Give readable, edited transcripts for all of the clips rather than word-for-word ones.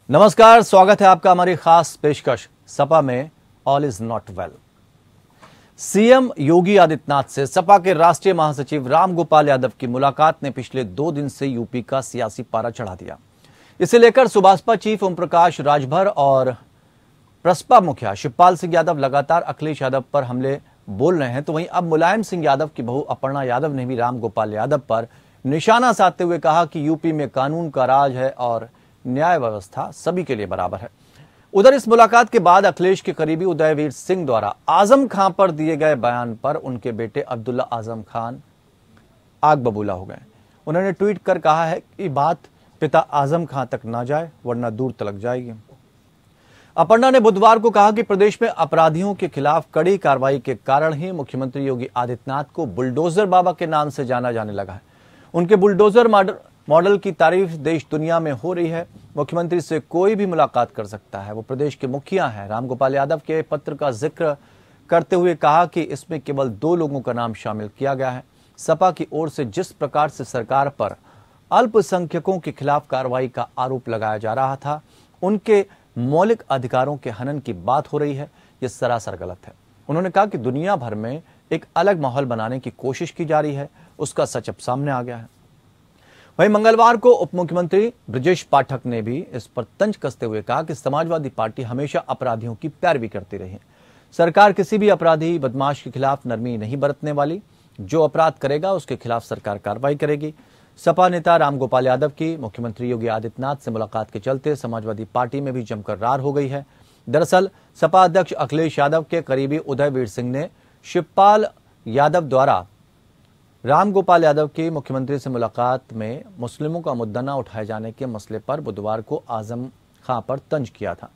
नमस्कार, स्वागत है आपका हमारी खास पेशकश सपा में all is not well. CM Yogi Adityanath से सपा के राष्ट्रीय महासचिव रामगोपाल यादव की मुलाकात ने पिछले 2 दिन से यूपी का सियासी पारा चढ़ा दिया। इसे लेकर सुभाषपा चीफ ओम प्रकाश राजभर और प्रसपा मुखिया शिवपाल सिंह यादव लगातार अखिलेश यादव पर हमले बोल रहे हैं, तो वहीं अब मुलायम सिंह यादव की बहू अपर्णा यादव ने भी रामगोपाल यादव पर निशाना साधते हुए कहा कि यूपी में कानून का राज है और न्याय व्यवस्था सभी के लिए बराबर है। उधर इस मुलाकात के बाद अखिलेश के करीबी उदयवीर सिंह द्वारा आजम खां पर दिए गए बयान पर उनके बेटे अब्दुल्ला आजम खान आग बबूला हो गए। उन्होंने ट्वीट कर कहा है कि बात पिता आजम खां तक ना जाए वरना दूर तलक जाएगी। अपर्णा ने बुधवार को कहा कि प्रदेश में अपराधियों के खिलाफ कड़ी कार्रवाई के कारण ही मुख्यमंत्री योगी आदित्यनाथ को बुलडोजर बाबा के नाम से जाना जाने लगा है। उनके बुलडोजर मॉडल की तारीफ देश दुनिया में हो रही है। मुख्यमंत्री से कोई भी मुलाकात कर सकता है, वो प्रदेश के मुखिया हैं। रामगोपाल यादव के पत्र का जिक्र करते हुए कहा कि इसमें केवल 2 लोगों का नाम शामिल किया गया है। सपा की ओर से जिस प्रकार से सरकार पर अल्पसंख्यकों के खिलाफ कार्रवाई का आरोप लगाया जा रहा था, उनके मौलिक अधिकारों के हनन की बात हो रही है, ये सरासर गलत है। उन्होंने कहा कि दुनिया भर में एक अलग माहौल बनाने की कोशिश की जा रही है, उसका सच अब सामने आ गया है। वहीं मंगलवार को उप मुख्यमंत्री ब्रजेश पाठक ने भी इस पर तंज कसते हुए कहा कि समाजवादी पार्टी हमेशा अपराधियों की पैरवी करती रही है। सरकार किसी भी अपराधी बदमाश के खिलाफ नरमी नहीं बरतने वाली। जो अपराध करेगा उसके खिलाफ सरकार कार्रवाई करेगी। सपा नेता रामगोपाल यादव की मुख्यमंत्री योगी आदित्यनाथ से मुलाकात के चलते समाजवादी पार्टी में भी जमकर रार हो गई है। दरअसल सपा अध्यक्ष अखिलेश यादव के करीबी उदयवीर सिंह ने शिवपाल यादव द्वारा रामगोपाल यादव की मुख्यमंत्री से मुलाकात में मुस्लिमों का मुद्दा न उठाए जाने के मसले पर बुधवार को आजम खां पर तंज किया था।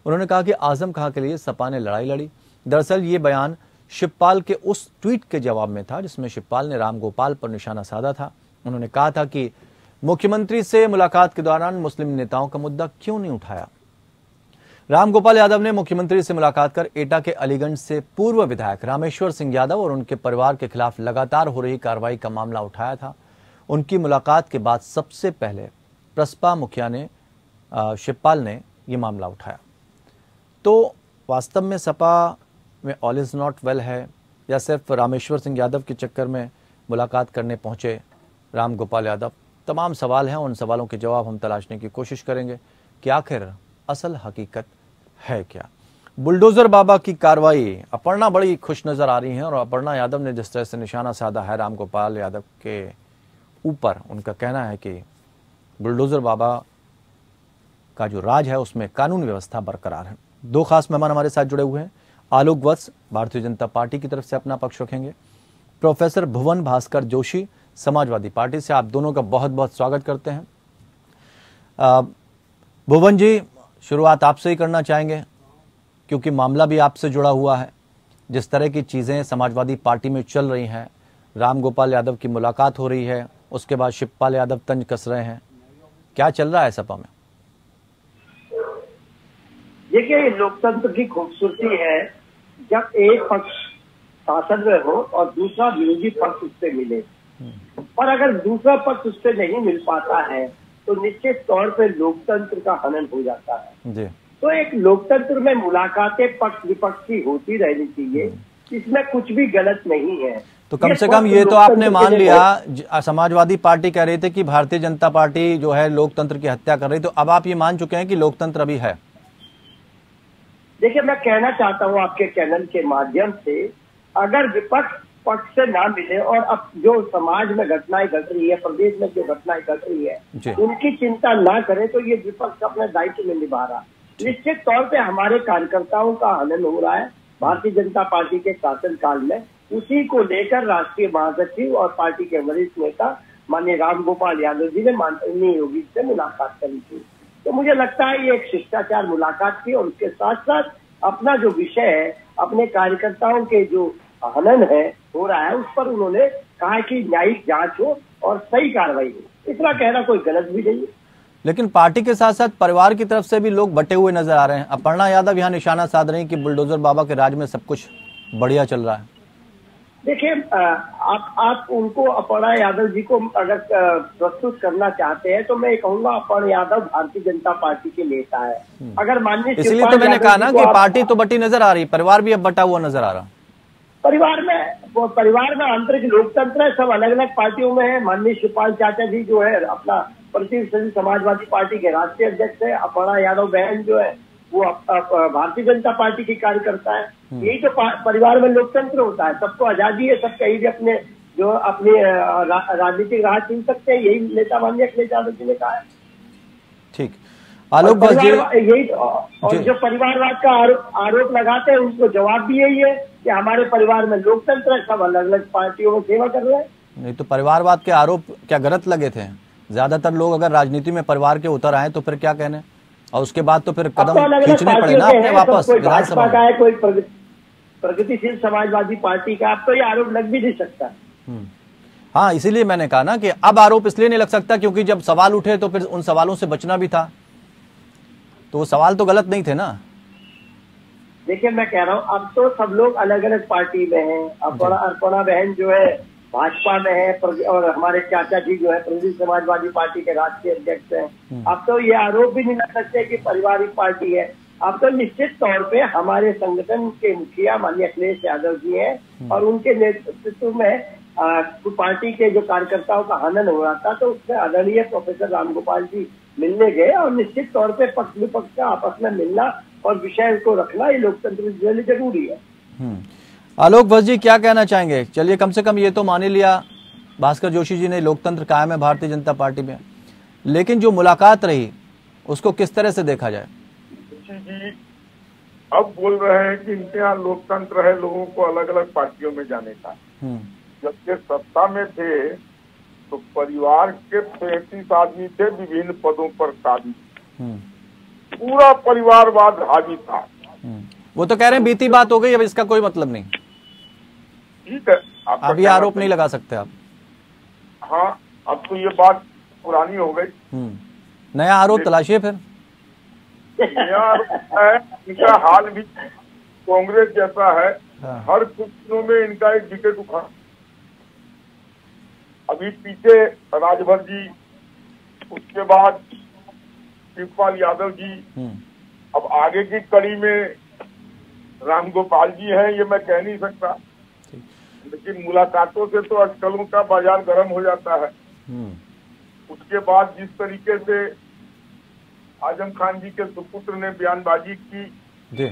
उन्होंने कहा कि आजम खां के लिए सपा ने लड़ाई लड़ी। दरअसल ये बयान शिवपाल के उस ट्वीट के जवाब में था जिसमें शिवपाल ने रामगोपाल पर निशाना साधा था। उन्होंने कहा था कि मुख्यमंत्री से मुलाकात के दौरान मुस्लिम नेताओं का मुद्दा क्यों नहीं उठाया। रामगोपाल यादव ने मुख्यमंत्री से मुलाकात कर एटा के अलीगंज से पूर्व विधायक रामेश्वर सिंह यादव और उनके परिवार के खिलाफ लगातार हो रही कार्रवाई का मामला उठाया था। उनकी मुलाकात के बाद सबसे पहले प्रसपा मुखिया ने शिवपाल ने यह मामला उठाया। तो वास्तव में सपा में ऑल इज नॉट वेल है या सिर्फ रामेश्वर सिंह यादव के चक्कर में मुलाकात करने पहुंचे रामगोपाल यादव? तमाम सवाल हैं, उन सवालों के जवाब हम तलाशने की कोशिश करेंगे कि आखिर असल हकीकत है क्या। बुलडोजर बाबा की कार्रवाई, अपर्णा बड़ी खुश नजर आ रही हैं और अपर्णा यादव ने जिस तरह से निशाना साधा है रामगोपाल यादव के ऊपर, उनका कहना है कि बुलडोजर बाबा का जो राज है उसमें कानून व्यवस्था बरकरार है। 2 खास मेहमान हमारे साथ जुड़े हुए हैं। आलोक वत्स भारतीय जनता पार्टी की तरफ से अपना पक्ष रखेंगे। प्रोफेसर भुवन भास्कर जोशी समाजवादी पार्टी से। आप दोनों का बहुत बहुत स्वागत करते हैं। भुवन जी, शुरुआत आपसे ही करना चाहेंगे क्योंकि मामला भी आपसे जुड़ा हुआ है। जिस तरह की चीजें समाजवादी पार्टी में चल रही हैं, रामगोपाल यादव की मुलाकात हो रही है, उसके बाद शिवपाल यादव तंज कस रहे हैं, क्या चल रहा है सपा में? देखिए, लोकतंत्र की खूबसूरती है जब एक पक्ष शासन में हो और दूसरा विरोधी पक्ष उससे मिले। और अगर दूसरा पक्ष उससे नहीं मिल पाता है तो निश्चित तौर पे लोकतंत्र का हनन हो जाता है जी। तो एक लोकतंत्र में मुलाकातें पक्ष विपक्ष की होती रहनी चाहिए, इसमें कुछ भी गलत नहीं है। तो कम से कम ये तो आपने मान लिया, समाजवादी पार्टी कह रही थी कि भारतीय जनता पार्टी जो है लोकतंत्र की हत्या कर रही, तो अब आप ये मान चुके हैं कि लोकतंत्र अभी है? देखिए, मैं कहना चाहता हूँ आपके चैनल के माध्यम से, अगर विपक्ष पक्ष से ना मिले और अब जो समाज में घटनाएं घट रही है, प्रदेश में जो घटनाएं घट रही है, उनकी चिंता ना करे तो ये विपक्ष अपने दायित्व में निभा रहा। निश्चित तौर पे हमारे कार्यकर्ताओं का हनन हो रहा है भारतीय जनता पार्टी के शासनकाल में। उसी को लेकर राष्ट्रीय महासचिव और पार्टी के वरिष्ठ नेता माननीय रामगोपाल यादव जी ने माननीय योगी से मुलाकात करी थी। तो मुझे लगता है ये एक शिष्टाचार मुलाकात थी और उसके साथ साथ अपना जो विषय है, अपने कार्यकर्ताओं के जो हनन है हो रहा है, उस पर उन्होंने कहा कि न्यायिक जांच हो और सही कार्रवाई हो। इतना कहना कोई गलत भी नहीं है। लेकिन पार्टी के साथ साथ परिवार की तरफ से भी लोग बटे हुए नजर आ रहे हैं। अपर्णा यादव यहाँ निशाना साध रही हैं कि बुलडोजर बाबा के राज में सब कुछ बढ़िया चल रहा है। देखिए, आप उनको अपर्णा यादव जी को अगर प्रस्तुत करना चाहते हैं तो मैं कहूंगा अपर्णा यादव भारतीय जनता पार्टी के नेता है। अगर माननीय इसलिए तो मैंने कहा ना कि पार्टी तो बटी नजर आ रही, परिवार भी अब बटा हुआ नजर आ रहा। परिवार में आंतरिक लोकतंत्र है, सब अलग अलग पार्टियों में है। माननीय शिवपाल चाचा जी जो है अपना प्रतिनिधि समाजवादी पार्टी के राष्ट्रीय अध्यक्ष है। अपर्णा यादव बहन जो है वो भारतीय जनता पार्टी की कार्यकर्ता है। यही तो परिवार में लोकतंत्र होता है, सबको आजादी है, सब कहीं भी अपने जो अपनी राजनीतिक राह चुन सकते हैं। यही नेता माननीय अखिलेश यादव जी ने कहा है। ठीक, आलोक बस जी यही और जो परिवारवाद का आरोप लगाते हैं उनको जवाब भी यही है कि हमारे परिवार में लोकतंत्र है, सब अलग अलग पार्टियों में सेवा कर रहे हैं। नहीं तो परिवारवाद के आरोप क्या गलत लगे थे? ज्यादातर लोग अगर राजनीति में परिवार के उतर आए तो फिर क्या कहने, और उसके बाद तो फिर कदम खींचने पड़े ना अपने वापस विधानसभा का है, कोई प्रगतिशील समाजवादी पार्टी का। अब तो ये आरोप लग भी नहीं सकता। हाँ, इसीलिए मैंने कहा ना कि अब आरोप इसलिए नहीं लग सकता क्योंकि जब सवाल उठे तो फिर उन सवालों से बचना भी था, तो वो सवाल तो गलत नहीं थे ना। देखिए, मैं कह रहा हूँ अब तो सब लोग अलग अलग पार्टी में हैं। अर्पणा बहन जो है भाजपा में है और हमारे चाचा जी जो है प्रदेश समाजवादी पार्टी के राष्ट्रीय अध्यक्ष हैं। अब तो ये आरोप भी नहीं लग सकते कि पारिवारिक पार्टी है। अब तो निश्चित तौर पे हमारे संगठन के मुखिया माननीय अखिलेश यादव जी हैं और उनके नेतृत्व में पार्टी के जो कार्यकर्ताओं का हनन हो रहा था, तो उसमें आदरणीय प्रोफेसर रामगोपाल जी मिलने गए और निश्चित तौर पे पक्ष विपक्ष का आपस में मिलना और विषय को रखना ये लोकतंत्र के लिए जरूरी है। आलोक बस जी क्या कहना चाहेंगे? चलिए, कम से कम ये तो मान ही लिया भास्कर जोशी जी ने लोकतंत्र कायम है भारतीय जनता पार्टी में, लेकिन जो मुलाकात रही उसको किस तरह से देखा जाए? जी अब बोल रहे हैं कि इनके यहाँ लोकतंत्र है लोगों को अलग अलग पार्टियों में जाने का। जबकि सत्ता में थे तो परिवार के 35 आदमी थे विभिन्न पदों पर काबिज, पूरा परिवारवाद हावी था। वो तो कह रहे हैं बीती बात हो गई, अब इसका कोई मतलब नहीं। ठीक है, अभी आरोप नहीं लगा सकते आप। हाँ, अब तो ये बात पुरानी हो गई। नया आरोप तलाशिए फिर। नया आरोप है, इनका हाल भी कांग्रेस जैसा है। हर कुछ दिनों में इनका एक विकेट उठा। अभी पीछे राजभर जी, उसके बाद शिवपाल यादव जी, अब आगे की कड़ी में रामगोपाल जी हैं। ये मैं कह नहीं सकता, लेकिन मुलाकातों से तो अटकलों का बाजार गर्म हो जाता है। उसके बाद जिस तरीके से आजम खान जी के सुपुत्र ने बयानबाजी की जी,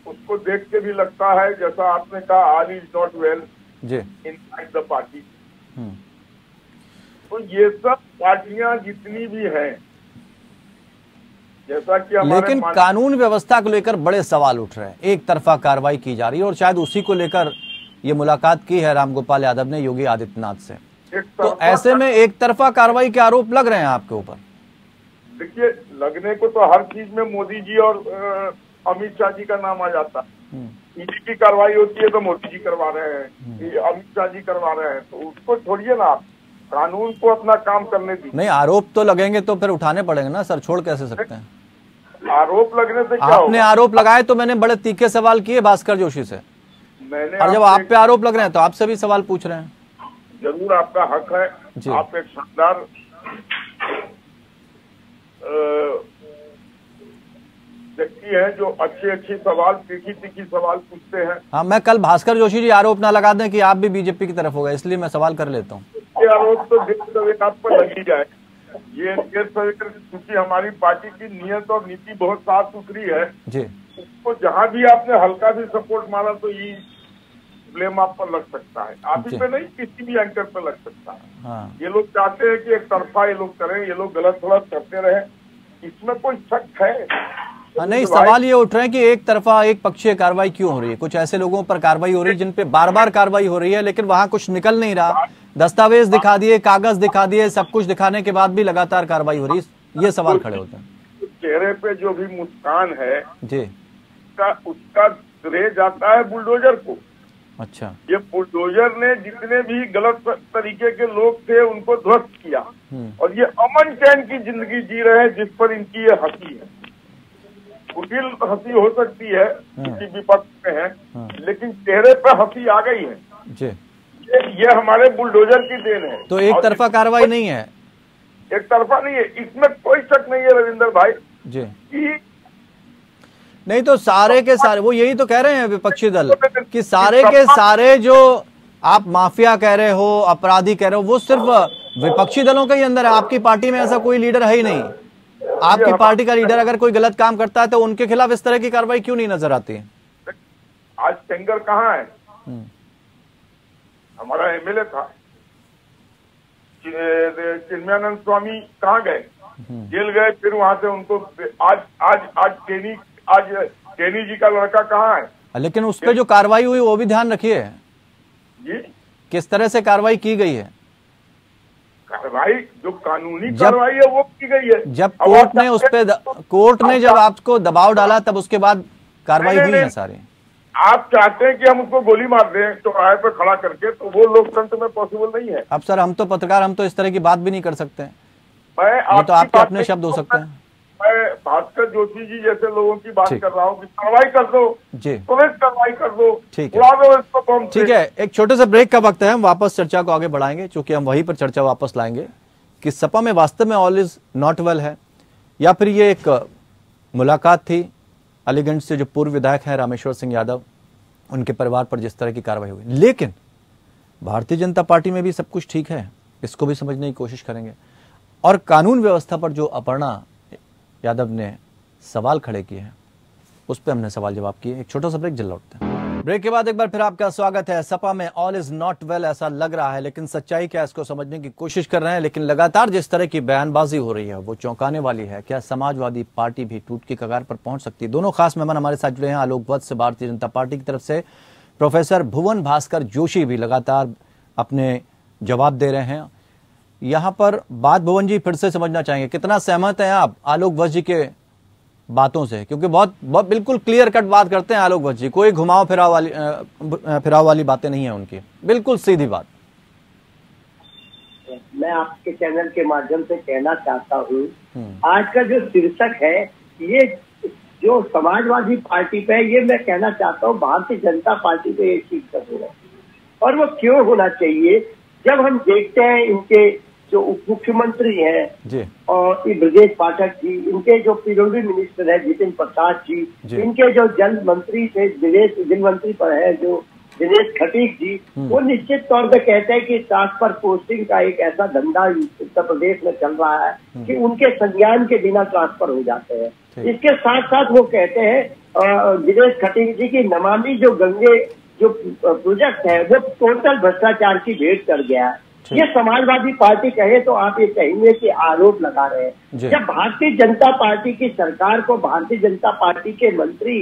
उसको देख के भी लगता है जैसा आपने कहा all is not well inside the party. तो ये सब पार्टियां जितनी भी हैं, जैसा कि लेकिन कानून व्यवस्था को लेकर बड़े सवाल उठ रहे हैं। एक तरफा कार्रवाई की जा रही है और शायद उसी को लेकर ये मुलाकात की है रामगोपाल यादव ने योगी आदित्यनाथ से। तो ऐसे में एक तरफा कार्रवाई के आरोप लग रहे हैं आपके ऊपर। देखिए, लगने को तो हर चीज में मोदी जी और अमित शाह जी का नाम आ जाता है। ईडी की कार्रवाई होती है तो मोदी जी करवा रहे हैं, अमित शाह जी करवा रहे हैं, तो उसको छोड़िए ना, आप कानून को अपना काम करने दीजिए। नहीं, आरोप तो लगेंगे तो फिर उठाने पड़ेंगे ना सर, छोड़ कैसे सकते हैं? आरोप लगने से क्या आपने आरोप लगाए तो मैंने बड़े तीखे सवाल किए भास्कर जोशी से, और जब आप पे आरोप लग रहे हैं तो आपसे भी सवाल पूछ रहे हैं। जरूर आपका हक है, आप एक शानदार व्यक्ति है जो अच्छे सवाल, तीखी सवाल पूछते हैं। हाँ, मैं कल भास्कर जोशी जी आरोप ना लगा दें कि आप भी बीजेपी की तरफ हो गए, इसलिए मैं सवाल कर लेता हूँ। ये आरोप तो देर सवेर आप पर लग ही जाए। ये देर सवेर क्योंकि हमारी पार्टी की नियत और नीति बहुत साफ सुथरी है जी, उसको जहाँ भी आपने हल्का भी सपोर्ट मारा तो ये ब्लेम आप पर लग सकता है। आप ही पे नहीं, किसी भी एंकर पे लग सकता है। हाँ। ये लोग चाहते हैं कि एक तरफा ये लोग करें, ये लोग गलत थोड़ा करते रहे, इसमें कोई शक है? नहीं, सवाल ये उठ रहे हैं कि एक तरफा एक पक्षीय कार्रवाई क्यों हो रही है? कुछ ऐसे लोगों पर कार्रवाई हो रही है जिन पे बार बार कार्रवाई हो रही है, लेकिन वहां कुछ निकल नहीं रहा। दस्तावेज दिखा दिए, कागज दिखा दिए, सब कुछ दिखाने के बाद भी लगातार कार्रवाई हो रही है। ये सवाल खड़े होते हैं। चेहरे पे जो भी मुस्कान है जी, उसका श्रेय जाता है बुलडोजर को। अच्छा, ये बुलडोजर ने जितने भी गलत तरीके के लोग थे उनको ध्वस्त किया और ये अमन चैन की जिंदगी जी रहे हैं, जिस पर इनकी ये हंसी है। कुटिल हंसी हो सकती है, किसी विपक्ष में है, लेकिन चेहरे पे हंसी आ गई है। जी। ये हमारे बुलडोजर की देन है। तो एक तरफा कार्रवाई नहीं है? एक तरफा नहीं है, इसमें कोई शक नहीं है रविंदर भाई जी। कि नहीं तो सारे के सारे वो यही तो कह रहे हैं विपक्षी दल कि सारे के सारे जो आप माफिया कह रहे हो, अपराधी कह रहे हो, वो सिर्फ विपक्षी दलों के ही अंदर है। आपकी पार्टी में ऐसा कोई लीडर है ही नहीं। आपकी पार्टी का लीडर अगर कोई गलत काम करता है तो उनके खिलाफ इस तरह की कार्रवाई क्यों नहीं नजर आती है? आज सेंगर कहाँ है? हमारा एमएलए था चिन्मयानंद स्वामी, कहाँ गए? जेल गए, फिर वहां से उनको आज केनी जी का लड़का कहाँ है? लेकिन उस पर जो कार्रवाई हुई वो भी ध्यान रखिए जी, किस तरह से कार्रवाई की गई है। कार्रवाई जो कानूनी कार्रवाई है वो की गई है। जब कोर्ट ने उस पे कोर्ट ने जब आपको दबाव डाला तब उसके बाद कार्रवाई हुई है सारी। आप चाहते हैं कि हम उसको गोली मार दें चौराहे पर खड़ा करके, तो वो लोकतंत्र में पॉसिबल नहीं है। अब सर हम तो पत्रकार, हम तो इस तरह की बात भी नहीं कर सकते। ये तो आपके अपने शब्द हो सकते हैं। मैं भास्कर जोशी जी जैसे लोगों की बात कर रहा हूँ कि कार्रवाई कर दो जी, पुलिस कार्रवाई कर दो, ठीक उड़ा दो इसको बम से। ठीक है, एक छोटे से ब्रेक का वक्त है, हम वापस चर्चा को आगे बढ़ाएंगे, क्योंकि हम वहीं पर चर्चा वापस लाएंगे कि सपा में वास्तव में ऑल इज नॉट वेल है या फिर ये एक मुलाकात थी अलीगंज से जो पूर्व विधायक हैं रामेश्वर सिंह यादव, उनके परिवार पर जिस तरह की कार्रवाई हुई। लेकिन भारतीय जनता पार्टी में भी सब कुछ ठीक है, इसको भी समझने की कोशिश करेंगे। और कानून व्यवस्था पर जो अपर्णा यादव ने सवाल खड़े किए हैं उस पर हमने सवाल जवाब किए। एक छोटा सा ब्रेक, जल्द लौटते हैं। ब्रेक के बाद एक बार फिर आपका स्वागत है। सपा में ऑल इज नॉट वेल ऐसा लग रहा है, लेकिन सच्चाई क्या, इसको समझने की कोशिश कर रहे हैं। लेकिन लगातार जिस तरह की बयानबाजी हो रही है वो चौंकाने वाली है। क्या समाजवादी पार्टी भी टूट की कगार पर पहुंच सकती है? दोनों खास मेहमान हमारे साथ जुड़े हैं। आलोक वत्स से भारतीय जनता पार्टी की तरफ से प्रोफेसर भुवन भास्कर जोशी भी लगातार अपने जवाब दे रहे हैं। यहां पर बात भुवन जी फिर से समझना चाहेंगे, कितना सहमत हैं आप आलोक वत्स जी के बातों से? क्योंकि बहुत बिल्कुल क्लियर कट बात करते हैं आलोक वत्स जी, कोई घुमाव फिराव वाली बातें नहीं है उनकी, बिल्कुल सीधी बात। मैं आपके चैनल के माध्यम से कहना चाहता हूँ, आज का जो शीर्षक है ये जो समाजवादी पार्टी पे है, ये मैं कहना चाहता हूँ भारतीय जनता पार्टी पे ये शीर्षक होगा। और वो क्यों होना चाहिए? जब हम देखते हैं इनके जो उप मुख्यमंत्री हैं और ब्रजेश पाठक जी, इनके जो पीडब्ल्यूडी मिनिस्टर है जितिन प्रसाद जी, इनके जो जल मंत्री थे जल मंत्री पर है जो दिनेश खटीक जी, वो निश्चित तौर पे कहते हैं कि ट्रांसफर पोस्टिंग का एक ऐसा धंधा उत्तर प्रदेश में चल रहा है कि उनके संज्ञान के बिना ट्रांसफर हो जाते हैं। इसके साथ साथ वो कहते हैं दिनेश खटीक जी की नमामि जो गंगे जो प्रोजेक्ट है वो टोटल भ्रष्टाचार की भेंट कर गया है। ये समाजवादी पार्टी कहे तो आप ये कहेंगे कि आरोप लगा रहे हैं। जब भारतीय जनता पार्टी की सरकार को भारतीय जनता पार्टी के मंत्री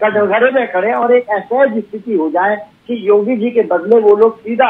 कटघरे में खड़े और एक ऐसी स्थिति हो जाए कि योगी जी के बदले वो लोग सीधा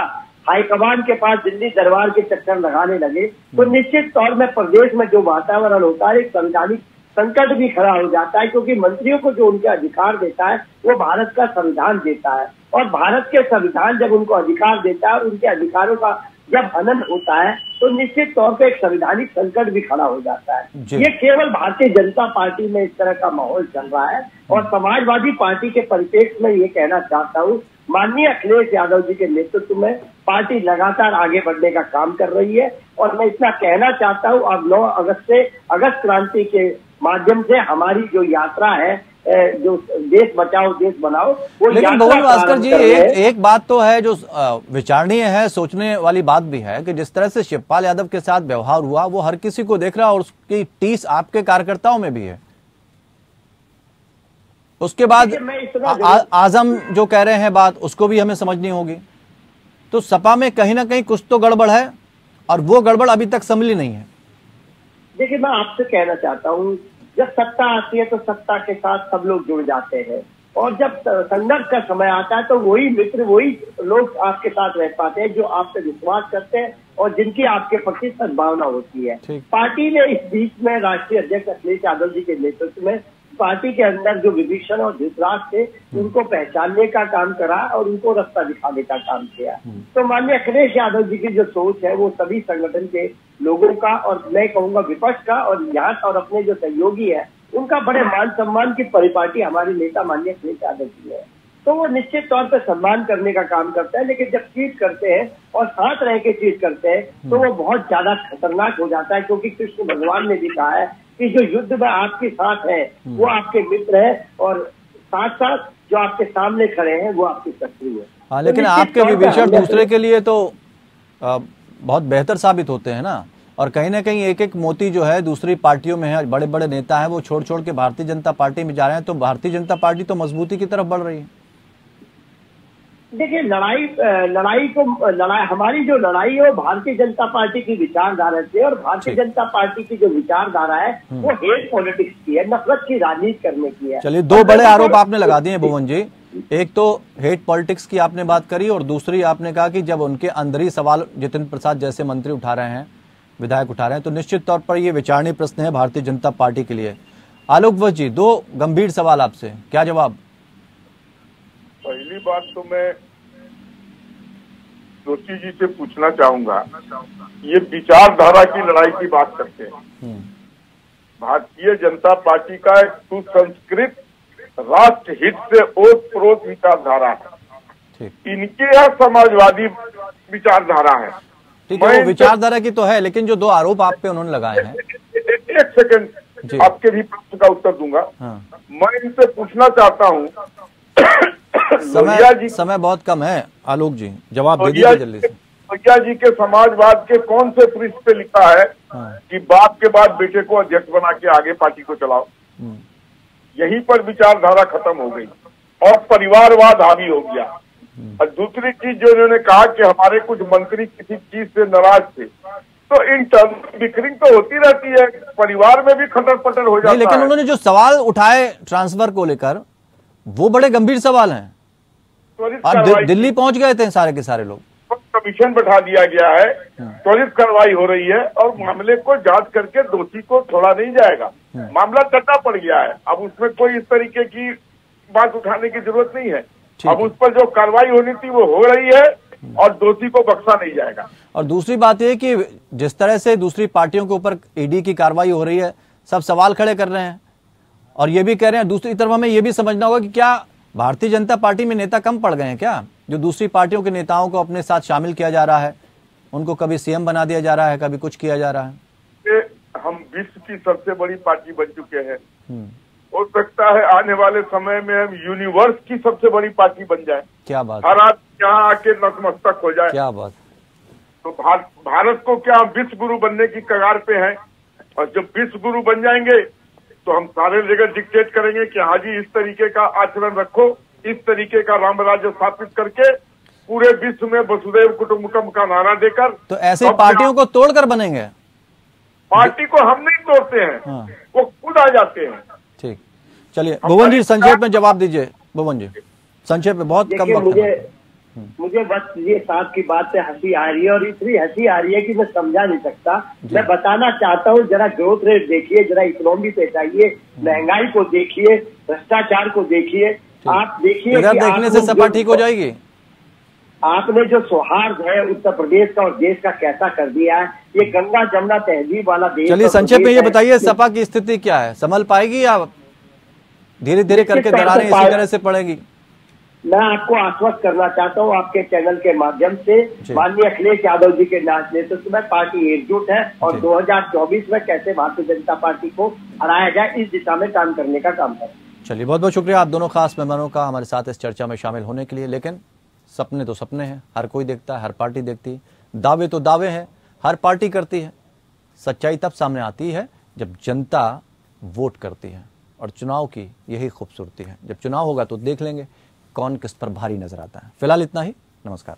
हाईकमान के पास दिल्ली दरबार के चक्कर लगाने लगे, तो निश्चित तौर में प्रदेश में जो वातावरण होता है एक संवैधानिक संकट भी खड़ा हो जाता है, क्योंकि मंत्रियों को जो उनके अधिकार देता है वो भारत का संविधान देता है, और भारत के संविधान जब उनको अधिकार देता है और उनके अधिकारों का जब हनन होता है तो निश्चित तौर पे एक संवैधानिक संकट भी खड़ा हो जाता है। ये केवल भारतीय जनता पार्टी में इस तरह का माहौल चल रहा है, और समाजवादी पार्टी के परिप्रेक्ष्य में ये कहना चाहता हूँ, माननीय अखिलेश यादव जी के नेतृत्व में पार्टी लगातार आगे बढ़ने का काम कर रही है। और मैं इतना कहना चाहता हूँ, अब 9 अगस्त से अगस्त क्रांति के माध्यम से हमारी जो यात्रा है, जो देश बचाओ देश बनाओ, वो लेकिन भुवन भास्कर जी एक बात तो है जो विचारणीय है, सोचने वाली बात भी है कि जिस तरह से शिवपाल यादव के साथ व्यवहार हुआ वो हर किसी को देख रहा है और उसकी टीस आपके कार्यकर्ताओं में भी है। उसके बाद आजम जो कह रहे हैं बात, उसको भी हमें समझनी होगी। तो सपा में कहीं ना कहीं कुछ तो गड़बड़ है और वो गड़बड़ अभी तक संभली नहीं है। देखिए, मैं आपसे कहना चाहता हूँ, जब सत्ता आती है तो सत्ता के साथ सब लोग जुड़ जाते हैं, और जब संघर्ष का समय आता है तो वही मित्र वही लोग आपके साथ रह पाते हैं जो आप पे विश्वास करते हैं और जिनकी आपके प्रति सद्भावना होती है। पार्टी ने इस बीच में राष्ट्रीय अध्यक्ष अखिलेश यादव जी के नेतृत्व में पार्टी के अंदर जो विभीषण और धृतराज थे उनको पहचानने का काम करा और उनको रास्ता दिखाने का काम किया। तो माननीय अखिलेश यादव जी की जो सोच है वो सभी संगठन के लोगों का, और मैं कहूँगा विपक्ष का, और यहाँ और अपने जो सहयोगी है उनका बड़े मान सम्मान की परिपाटी हमारे नेता माननीय अखिलेश यादव जी है। तो वो निश्चित तौर पर सम्मान करने का काम करता है। लेकिन जब चीट करते हैं और साथ रह के चीट करते हैं तो वो बहुत ज्यादा खतरनाक हो जाता है, क्योंकि कृष्ण भगवान ने भी कहा है कि जो युद्ध में आपके साथ है वो आपके मित्र है और साथ साथ जो आपके सामने खड़े हैं वो आपके शत्रु है। हाँ, लेकिन आपके विभीषण दूसरे के लिए तो बहुत बेहतर साबित होते हैं ना, और कहीं ना कहीं एक एक मोती जो है दूसरी पार्टियों में है, बड़े बड़े नेता हैं वो छोड़ छोड़ के भारतीय जनता पार्टी में जा रहे हैं, तो भारतीय जनता पार्टी तो मजबूती की तरफ बढ़ रही है। देखिए, हमारी जो लड़ाई है वो भारतीय जनता पार्टी की विचारधारा से, और भारतीय जनता पार्टी की जो विचारधारा है वो हेट पॉलिटिक्स की है, नफरत की राजनीति करने की है। चलिए, दो बड़े आरोप आपने लगा दिए भुवन जी। एक तो हेट पॉलिटिक्स की आपने बात करी, और दूसरी आपने कहा कि जब उनके अंदर ही सवाल जितेंद्र प्रसाद जैसे मंत्री उठा रहे हैं, विधायक उठा रहे हैं, तो निश्चित तौर पर ये विचारणीय प्रश्न है भारतीय जनता पार्टी के लिए। आलोक वत्स जी, दो गंभीर सवाल आपसे, क्या जवाब? पहली बात तो मैं जोशी जी से पूछना चाहूंगा, ये विचारधारा की लड़ाई की बात करते हैं। भारतीय जनता पार्टी का एक सुसंस्कृत राष्ट्र हित से ओतप्रोत विचारधारा है, इनके यहाँ समाजवादी विचारधारा है। ठीक है, वो विचारधारा की तो है, लेकिन जो दो आरोप आप पे उन्होंने लगाए हैं, एक सेकंड आपके भी प्रश्न का उत्तर दूंगा। मैं इनसे पूछना चाहता हूँ, समय बहुत कम है आलोक जी, जवाब दे दीजिए जल्दी से। लोहिया जी के समाजवाद के कौन से पृष्ठ पे लिखा है कि बाप के बाद बेटे को अध्यक्ष बना के आगे पार्टी को चलाओ? यहीं पर विचारधारा खत्म हो गई और परिवारवाद हावी हो गया। और दूसरी चीज जो उन्होंने कहा कि हमारे कुछ मंत्री किसी चीज से नाराज थे, तो इंटरनल बिकरिंग तो होती रहती है, परिवार में भी खटर पटर हो जाता है। लेकिन उन्होंने जो सवाल उठाए ट्रांसफर को लेकर, वो बड़े गंभीर सवाल हैं, और दिल्ली पहुंच गए थे सारे के सारे लोग। कमीशन बैठा दिया गया है, त्वरित कार्रवाई हो रही है और मामले को जांच करके दोषी को छोड़ा नहीं जाएगा। मामला टट्टा पड़ गया है, अब उसमें कोई इस तरीके की बात उठाने की जरूरत नहीं है। अब उस पर जो कार्रवाई होनी थी वो हो रही है और दोषी को बख्शा नहीं जाएगा। और दूसरी बात यह कि जिस तरह से दूसरी पार्टियों के ऊपर ईडी की कार्रवाई हो रही है, सब सवाल खड़े कर रहे हैं और ये भी कह रहे हैं, दूसरी तरफ हमें ये भी समझना होगा कि क्या भारतीय जनता पार्टी में नेता कम पड़ गए हैं क्या, जो दूसरी पार्टियों के नेताओं को अपने साथ शामिल किया जा रहा है, उनको कभी सीएम बना दिया जा रहा है, कभी कुछ किया जा रहा है। हम विश्व की सबसे बड़ी पार्टी बन चुके हैं, हो सकता है आने वाले समय में हम यूनिवर्स की सबसे बड़ी पार्टी बन जाए। क्या बात, हर आदमी यहाँ आके नतमस्तक हो जाए। क्या बात। तो भारत को क्या हम विश्व गुरु बनने की कगार पे हैं, और जब विश्व गुरु बन जाएंगे तो हम सारे जगह डिक्टेट करेंगे कि हाँ जी इस तरीके का आचरण रखो, इस तरीके का राम राज्य स्थापित करके पूरे विश्व में वसुधैव कुटुंबकम का नारा देकर। तो ऐसे पार्टियों को तोड़कर बनेंगे? पार्टी को हम नहीं तोड़ते हैं, वो खुद आ जाते हैं। ठीक, चलिए भुवन जी संक्षेप में जवाब दीजिए। भुवन जी संक्षेप में, बहुत कम वक्त। मुझे बस ये साहब की बात से हंसी आ रही है, और इतनी हंसी आ रही है कि मैं समझा नहीं सकता। मैं बताना चाहता हूँ, जरा ग्रोथ रेट देखिए, जरा इकोनॉमी पे जाइए, महंगाई को देखिए, भ्रष्टाचार को देखिए, आप देखिए। देखने से सपा ठीक हो जाएगी। आपने जो सौहार्द है उत्तर प्रदेश का और देश का कैसा कर दिया है, ये गंगा जमुना तहजीब वाला देश। चलिए संक्षेप में ये बताइए, सपा की स्थिति क्या है, संभल पाएगी या धीरे धीरे करके दरारें इसी तरह से पड़ेगी? मैं आपको आश्वस्त करना चाहता हूँ आपके चैनल के माध्यम से, माननीय अखिलेश यादव जी के नेतृत्व में पार्टी एकजुट है, और 2024 में कैसे भारतीय जनता पार्टी को हराया जाए इस दिशा में काम करने का काम करें। चलिए, बहुत बहुत शुक्रिया आप दोनों खास मेहमानों का हमारे साथ इस चर्चा में शामिल होने के लिए। लेकिन सपने तो सपने हैं, हर कोई देखता है, हर पार्टी देखती है, दावे तो दावे हैं, हर पार्टी करती है। सच्चाई तब सामने आती है जब जनता वोट करती है, और चुनाव की यही खूबसूरती है। जब चुनाव होगा तो देख लेंगे कौन किस पर भारी नजर आता है। फिलहाल इतना ही, नमस्कार।